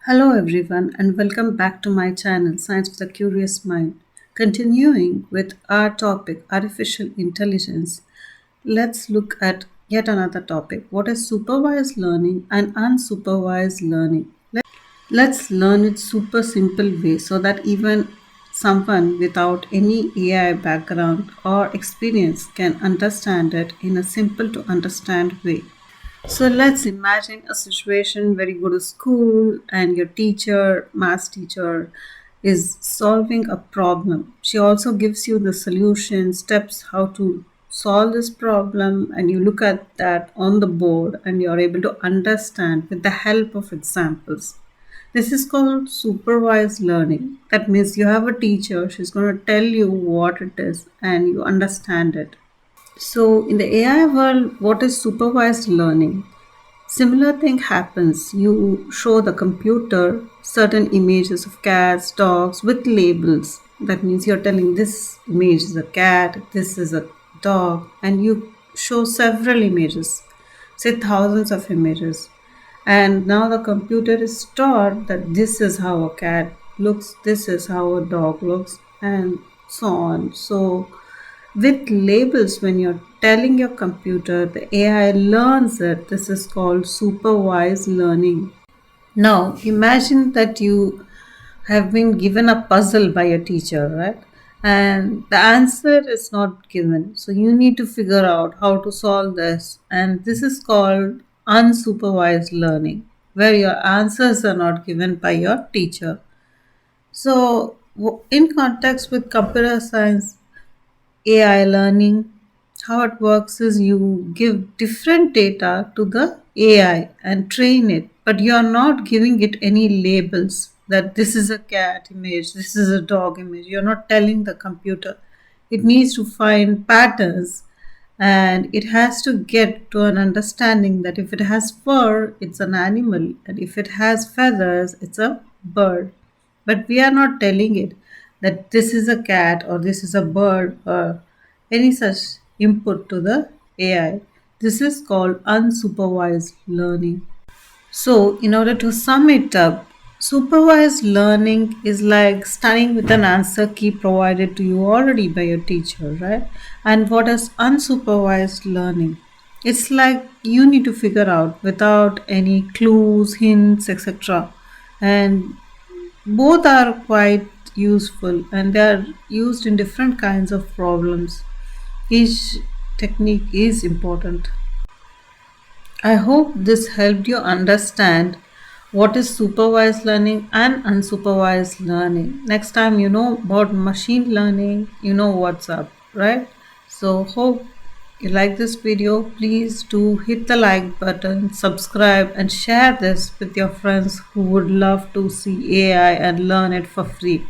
Hello, everyone, and welcome back to my channel, Science with a Curious Mind. Continuing with our topic, artificial intelligence, let's look at yet another topic. What is supervised learning and unsupervised learning? Let's learn it super simple way so that even someone without any AI background or experience can understand it in a simple to understand way. So let's imagine a situation where you go to school and your teacher, math teacher, is solving a problem. She also gives you the solution, steps how to solve this problem, and you look at that on the board and you're able to understand with the help of examples. This is called supervised learning. That means you have a teacher, she's going to tell you what it is and you understand it. So, in the AI world, what is supervised learning? Similar thing happens. You show the computer certain images of cats, dogs with labels. That means you're telling this image is a cat, this is a dog, and you show several images, say thousands of images. And now the computer is taught that this is how a cat looks, this is how a dog looks, and so on. So with labels, when you're telling your computer, the AI learns it. This is called supervised learning. Now, imagine that you have been given a puzzle by a teacher, right? And the answer is not given. So you need to figure out how to solve this. And this is called unsupervised learning, where your answers are not given by your teacher. So, in context with computer science, AI learning, how it works is you give different data to the AI and train it, but you are not giving it any labels that this is a cat image, this is a dog image. You're not telling the computer. It needs to find patterns and it has to get to an understanding that if it has fur, it's an animal, and if it has feathers, it's a bird. But we are not telling it that this is a cat or this is a bird or any such input to the AI. This is called unsupervised learning. So, in order to sum it up, supervised learning is like studying with an answer key provided to you already by your teacher, right? And what is unsupervised learning? It's like you need to figure out without any clues, hints, etc. And both are quite useful and they are used in different kinds of problems. Each technique is important. I hope this helped you understand what is supervised learning and unsupervised learning. Next time you know about machine learning, you know what's up, right? So, hope you like this video. Please do hit the like button, subscribe, and share this with your friends who would love to see AI and learn it for free.